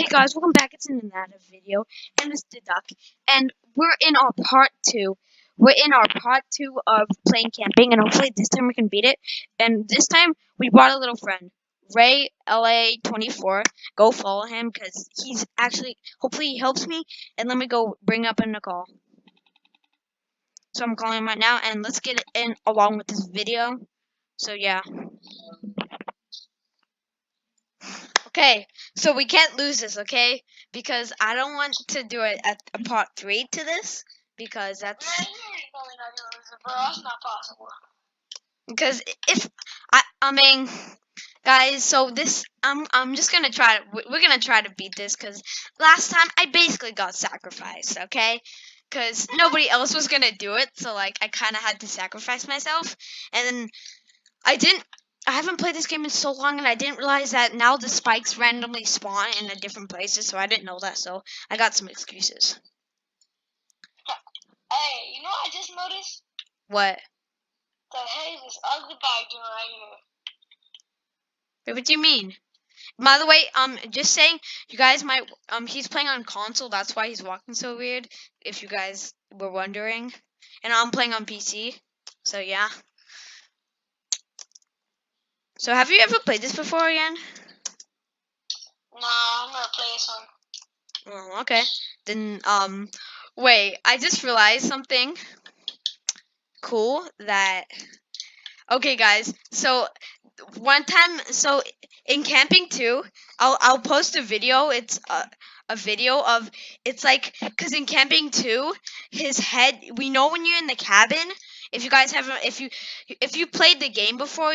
Hey guys, welcome back. It's another video, and it's the Duck, and we're in our part two. We're in our part two of playing camping, and hopefully this time we can beat it. And this time we brought a little friend, Ray LA24. Go follow him because he's actually hopefully he helps me. And let me go bring up a Nicole. So I'm calling him right now, and let's get in along with this video. So yeah. Okay, so we can't lose this, okay? Because I don't want to do it at a part 3 to this, because that's Man, you ain't probably not gonna lose it, bro. That's not possible. because if I mean, guys, so this I'm just gonna try to we're gonna try to beat this because last time I basically got sacrificed, okay? Because nobody else was gonna do it, so like I kind of had to sacrifice myself, and then I haven't played this game in so long, and I didn't realize that now the spikes randomly spawn in the different places, so I didn't know that, so I got some excuses. Hey, you know what I just noticed? What? The hey, this ugly bag doing right here. Wait, what do you mean? By the way, just saying, you guys might, he's playing on console, that's why he's walking so weird, if you guys were wondering. And I'm playing on PC, so yeah. So have you ever played this before again? Nah, I'm gonna play this one. Oh, okay. Then, wait, I just realized something cool that, okay guys, so one time, so in camping too, I'll post a video. It's a video of it's like because in camping too, his head. We know when you're in the cabin. If you guys haven't, if you played the game before,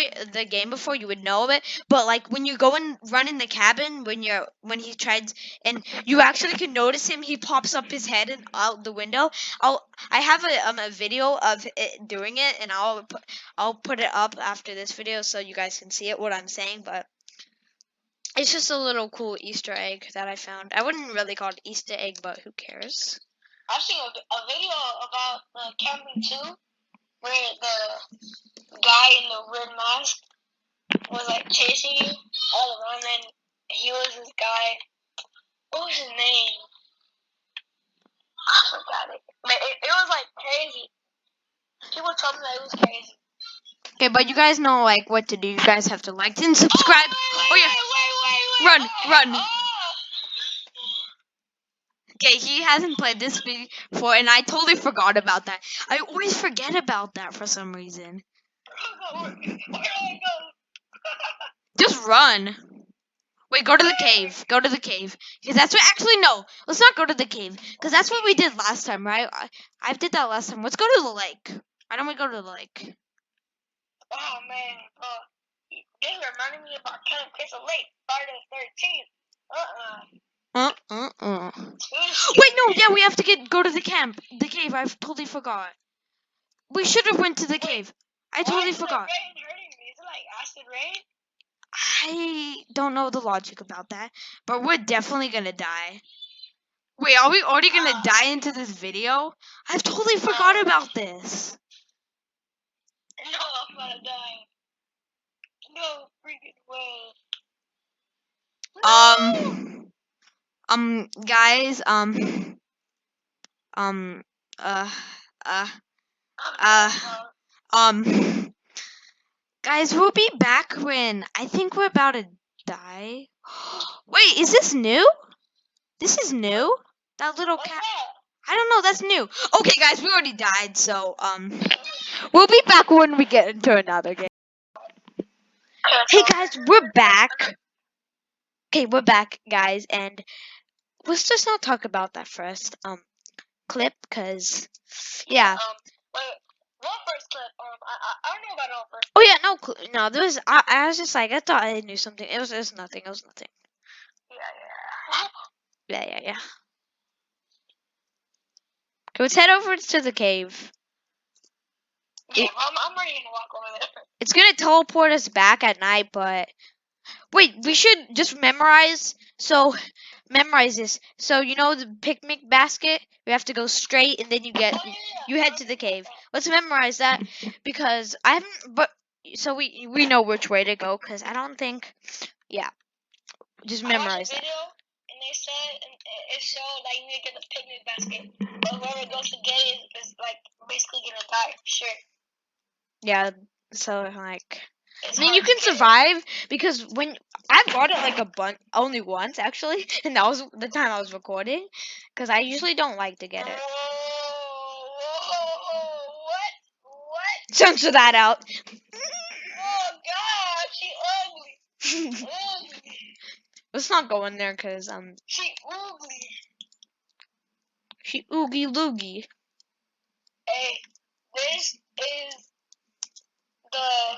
you would know it. But like when you go and run in the cabin, when he tries and you actually can notice him, he pops up his head and out the window. I have a video of it doing it, and I'll put it up after this video so you guys can see it, what I'm saying, but it's just a little cool Easter egg that I found. I wouldn't really call it Easter egg, but who cares? I've seen a video about camping too, where the guy in the red mask was like chasing you all around, and he was this guy. What was his name? I forgot it. But it was like crazy. People told me that it was crazy. Okay, but you guys know like what to do. You guys have to like and subscribe. Oh yeah. Run, run. Oh. Okay, he hasn't played this before, and I totally forgot about that. I always forget about that for some reason. Where do I go? Just run. Wait, go to the cave. Go to the cave. Because that's what. Actually, no. Let's not go to the cave. Because that's what we did last time, right? I did that last time. Let's go to the lake. Why don't we go to the lake? Oh man, they reminded me about Ken Crystal Lake, Friday the 13th. Wait, no. Yeah, we have to go to the camp. The cave. I totally forgot. We should have went to the cave. I totally forgot. Rain hurting me? Is it like acid rain? I don't know the logic about that, but we're definitely gonna die. Wait, are we already gonna die into this video? I've totally forgot about this. No, I'm gonna die. No freaking way. Guys, guys, we'll be back when I think we're about to die. Wait, is this new? This is new? That little cat. I don't know, that's new. Okay, guys, we already died, so, we'll be back when we get into another game. Hey, guys, we're back. Okay, we're back, guys, and let's just not talk about that first, clip, because, yeah. Wait, what first clip? I don't know about all first. Oh, yeah, no, there was, I was just like, I thought I knew something. It was nothing, Yeah. Okay, let's head over to the cave. Yeah, I'm ready to walk over there. It's gonna teleport us back at night, but wait, we should just memorize this. So you know the picnic basket? We have to go straight and then you head to the cave. Let's memorize that because I haven't so we know which way to go cuz I don't think just memorize that. Video, and they said, and it showed like you need to get the picnic basket. But whoever goes to get it is like basically gonna die. Sure. Yeah. So like, It's I mean, hard you to can get it. survive because when I bought it like only once actually, and that was the time I was recording, because I usually don't like to get it. Whoa, what? What? Censor that out. Oh God, she ugly. Ugly. Let's not go in there because She ugly. she oogie loogie. Hey, this is the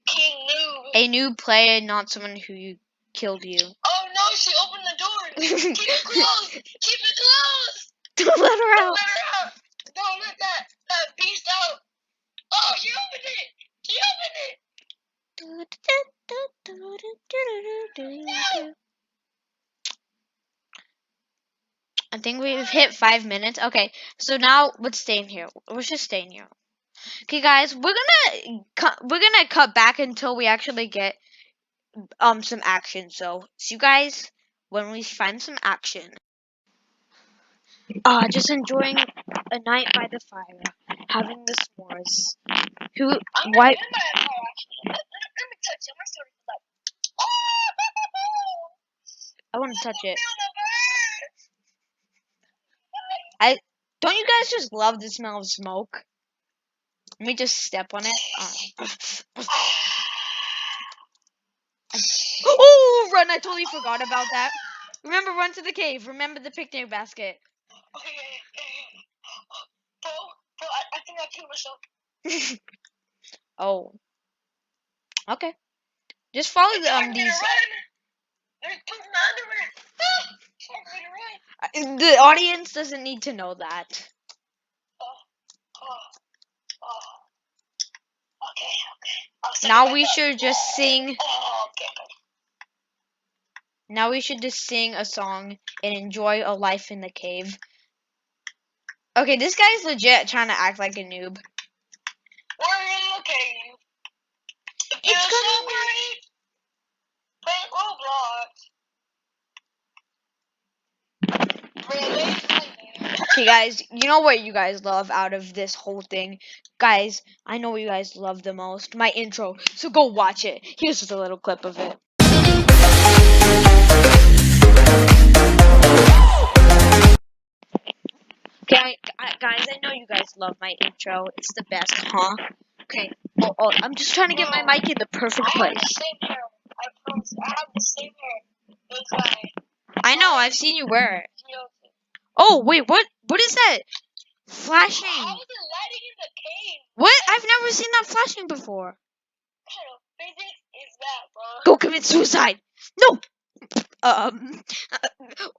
King Noob. A new player, not someone who killed you. Oh no, she opened the door. Keep it closed. Keep it closed. Don't let her Don't out. let her out. Don't let that beast out. Oh, she opened it. She opened it. I think we've hit 5 minutes. Okay, so now let's stay in here. Let's just stay in here. Okay, guys, we're gonna cut back until we actually get some action. So see you guys when we find some action. Just enjoying a night by the fire, having the s'mores. Who? I'm Why? not in my car actually. Let me touch it. My story is like, oh, I want to touch it. feel the birds. Don't you guys just love the smell of smoke? Let me just step on it. Oh, run! I totally forgot about that. Remember, run to the cave. Remember the picnic basket. Okay, bro, I think I killed myself. Oh. Okay. Just follow It's hard for me to these. run. There's poop in my underwear. It's hard for me to run. The audience doesn't need to know that. Oh, okay. I'll set Now it we back up. should just sing. Oh, okay. Now we should just sing a song and enjoy a life in the cave. Okay, this guy's legit trying to act like a noob. We're in the cave. It It's feels so gonna be. great. Play Roblox. Really? Okay, guys, you know what you guys love out of this whole thing? Guys, I know what you guys love the most. My intro. So go watch it. Here's just a little clip of it. Okay, guys, I know you guys love my intro. It's the best, huh? Okay. Oh, I'm just trying to get my mic in the perfect I have the place. same hair. I promise. I have the same hair. It's like I know, I've seen you wear it. GOT. Oh, wait, what is that? Flashing. How is it lighting in the cave? What? I've never seen that flashing before. What kind of physics is that, bro? Go commit suicide. No.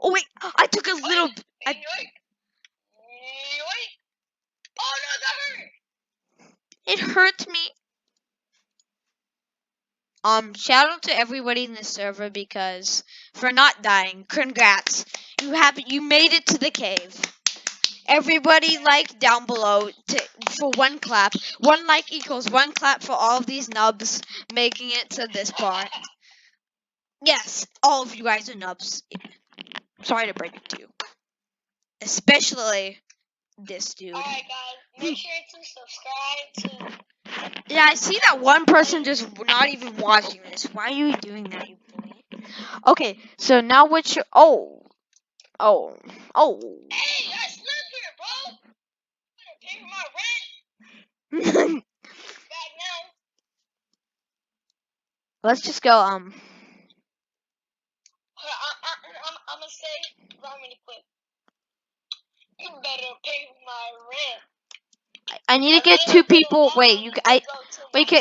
Oh wait, I took a little. Yoink. Yoink. Oh no, that hurt. It hurt me. Shout out to everybody in the server because for not dying. Congrats. You made it to the cave. Everybody like down below for one clap. One like equals one clap for all of these nubs making it to this part. Yes, all of you guys are nubs. Sorry to break it to you. Especially this dude. Alright, guys, make sure to subscribe to. Yeah, I see that one person just not even watching this. Why are you doing that, you bully? Okay, so now what's your... Oh. Hey, I live here, bro. You better pay my rent back now. Let's just go, I'm gonna say, I'm gonna quit. You better pay my rent. I need to get two people... Wait,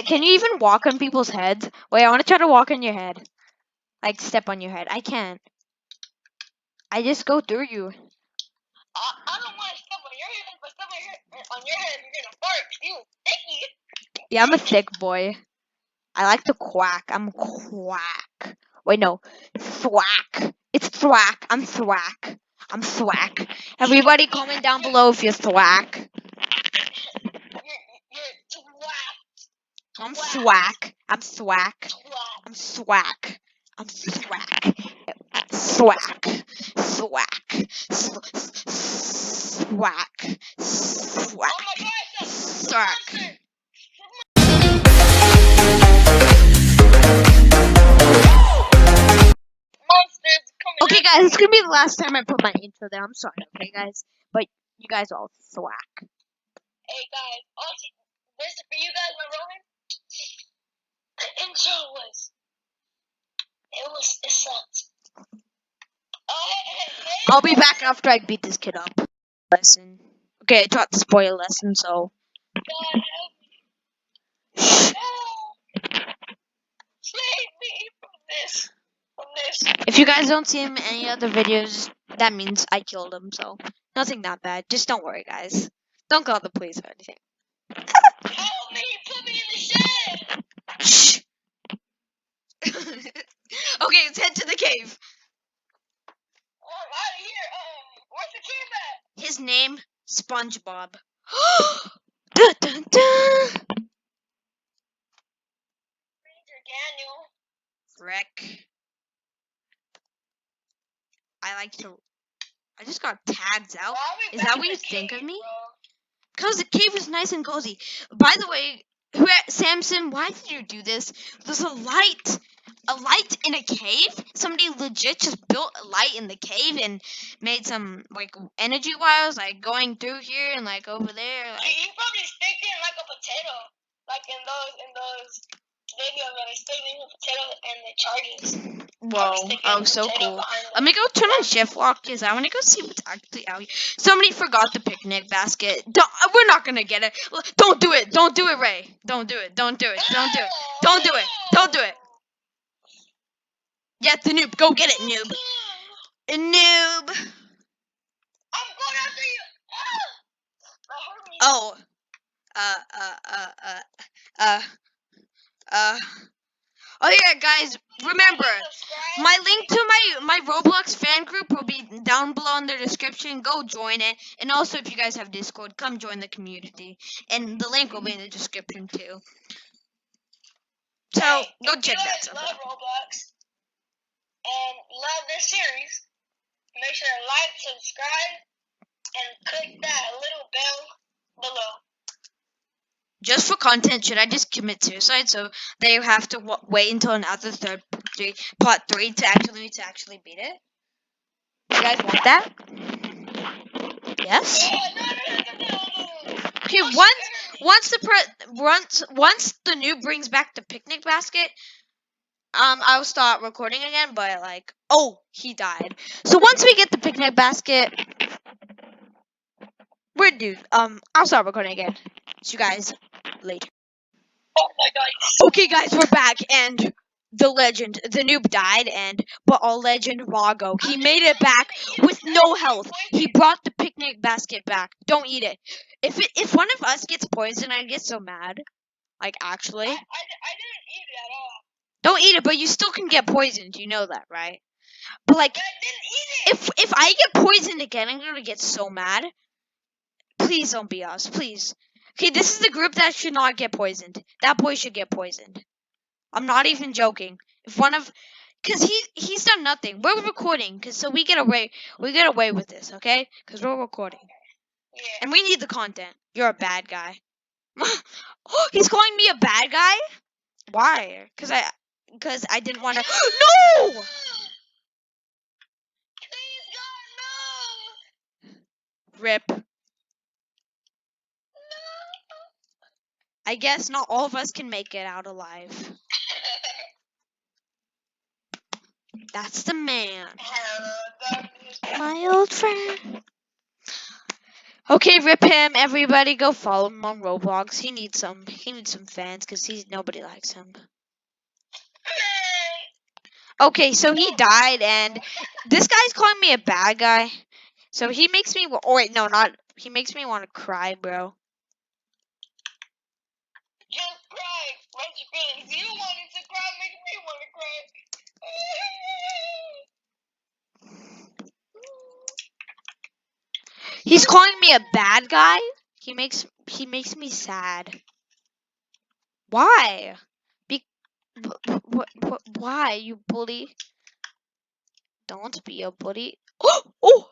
can you even walk on people's heads? Wait, I want to try to walk on your head. Like, step on your head. I can't. I just go through you. I don't want to step on your head, but step on your head, you're gonna fart. You sticky. Yeah, I'm a thick boy. I like to quack. I'm quack. Wait, no. Thwack. It's thwack. I'm thwack. I'm thwack. Everybody comment down below if you're thwack. You're twat. I'm thwack. I'm thwack. Twat. I'm thwack. I'm thwack. thwack, thwack, thwack, thwack, Oh my gosh, thwack. monsters coming Okay, at guys, me. it's gonna be the last time I put my intro there. I'm sorry, okay, guys, but you guys all thwack. Hey guys, also, this for you guys were rolling. The intro it sucked. Hey, I'll be back after I beat this kid up. Lesson. Okay, I taught the spoiler lesson, so. God help me. No. Save me from this. From this. If you guys don't see him in any other videos, that means I killed him, so. Nothing that bad. Just don't worry, guys. Don't call the police or anything. Help me. Put me in the shed. Shh. Okay, let's head to the cave. Oh, I'm out of here. Where's the cave at? His name, SpongeBob. Dun, dun, dun. Ranger Daniel. Frick. I just got tagged out. Why are we Is back that in what you the think of cave, me? bro? Because the cave is nice and cozy. By the way, Samson, why did you do this? There's a light in a cave. Somebody legit just built a light in the cave and made some like energy wires, like going through here and like over there. Like, He probably sticked in like a potato, like in those videos where they stick in a potato and it charges. whoa! Oh, so cool. Let me go turn on shift lock because I want to go see what's actually out here. Somebody forgot the picnic basket. We're not gonna get it. Don't do it. Don't do it, Ray. Don't do it. Don't do it. Don't do it. Don't do it. Don't do it. Yeah, the noob. Go get it, noob. Noob. I'm going after you. That hurt me. Oh. Uh. Uh. Uh. Oh yeah, guys. Remember, Subscribe. my link to my Roblox fan group will be down below in the description. Go join it. And also, if you guys have Discord, come join the community. And the link will be in the description too. So Hey, go if check you that guys stuff love out. Roblox and love this series, make sure to like, subscribe, and click that little bell below. Just for content, should I just commit suicide so they have to wait until another part three to actually beat it? You guys want that? Yes. Okay. Once the noob brings back the picnic basket, I'll start recording again. But like, oh, he died. So once we get the picnic basket, I'll start recording again. See you guys later. Oh my god. Okay, guys, we're back, and the legend, the noob died, but our legend Rago, he made it back with no health. He brought the picnic basket back. Don't eat it. If one of us gets poisoned, I get so mad. Like actually, I didn't eat it at all. don't eat it, but you still can get poisoned. You know that, right? But like, But I didn't eat it. if I get poisoned again, I'm gonna get so mad. Please don't be us, please. Okay, this is the group that should not get poisoned. That boy should get poisoned. I'm not even joking. If one of, cause he's done nothing. We're recording, cause so we get away with this, okay? Cause we're recording, Yeah. and we need the content. You're a bad guy. He's calling me a bad guy. Why? Cause I didn't want to. No. Please God, no. Rip. No. I guess not all of us can make it out alive. That's the man. Hello, darkness. My old friend. Okay, rip him. Everybody go follow him on Roblox. He needs some fans because nobody likes him. Okay, so he died, and this guy's calling me a bad guy. So he makes me. Oh wait, no, not. He makes me want to cry, bro. Just cry. Let your feelings. You wanted to cry, make me want to cry. He's calling me a bad guy. He makes me sad. Why? Why, you bully? Don't be a bully. Oh!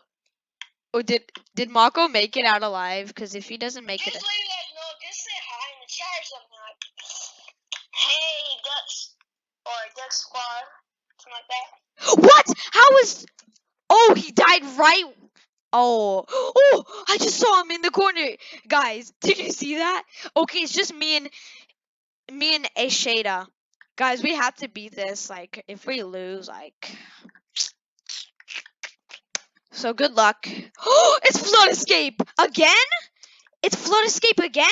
Oh, did Mako make it out alive? Because if he doesn't make Just it, let you guys know, just say hi in the chat or something like, hey, Ducks, or Duck Squad, something like that. what? How was? Oh, he died right. Oh, oh! I just saw him in the corner, guys. Did you see that? Okay, it's just me and Ashada. Guys, we have to beat this. Like, if we lose, like, so good luck. Oh, it's Flood Escape again. It's Flood Escape again,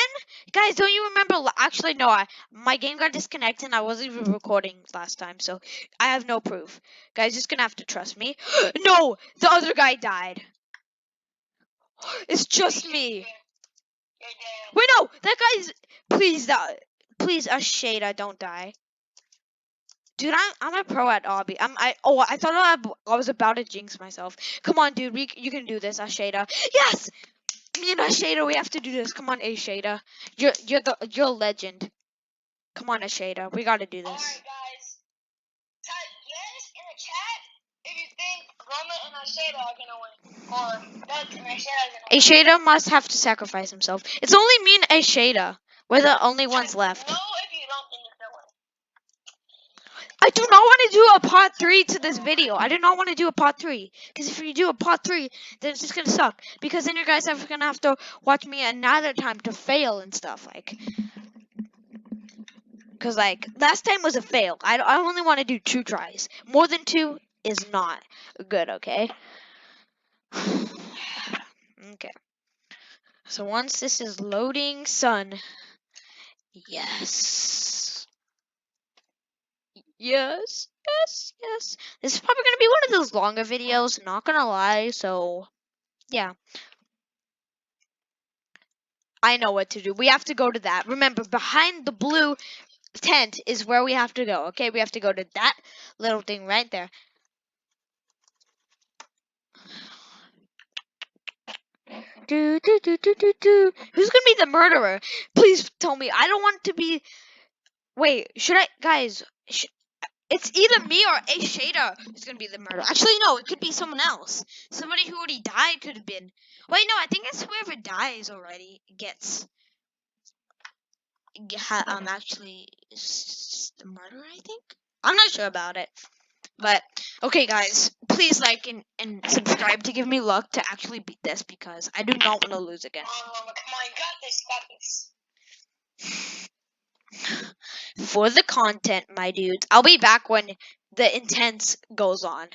guys. Don't you remember? Actually, no. My game got disconnected, and I wasn't even recording last time, so I have no proof. Guys, just gonna have to trust me. No, the other guy died. It's just me. You're dead. Wait, no, that guy's. Please, Ashada, don't die. Dude, I'm a pro at obby. I thought I was about to jinx myself. Come on, dude, you can do this, Ashada. Yes, me and Ashada, we have to do this. Come on, Ashada. You're a legend. Come on, Ashada, we gotta do this. Alright, guys. Type yes in the chat if you think Roma and Ashada are gonna win. Or Duck and Ashada are gonna win. Ashada must have to sacrifice himself. It's only me and Ashada. We're the only ones left. No, if you don't think it's gonna win. I do not want to do a part 3 to this video. I do not want to do a part 3. Because if you do a part 3, then it's just going to suck. Because then you guys are going to have to watch me another time to fail and stuff. Like, because, like, last time was a fail. I only want to do 2 tries. More than 2 is not good, okay? Okay. So once this is loading, son. Yes. Yes. Yes. This is probably going to be one of those longer videos, not going to lie. So, yeah. I know what to do. We have to go to that. Remember, behind the blue tent is where we have to go. Okay, we have to go to that little thing right there. Who's gonna be the murderer? Please tell me. I don't want to be. Wait, should I, guys? It's either me or Ashada who's gonna be the murderer. Actually, no, it could be someone else. Somebody who already died could have been. Wait, no, I think it's whoever dies already gets. Actually is the murderer, I think. I'm not sure about it. But okay, guys, please like and subscribe to give me luck to actually beat this because I do not want to lose again. Come on, you got this. For the content, my dudes, I'll be back when the intense goes on.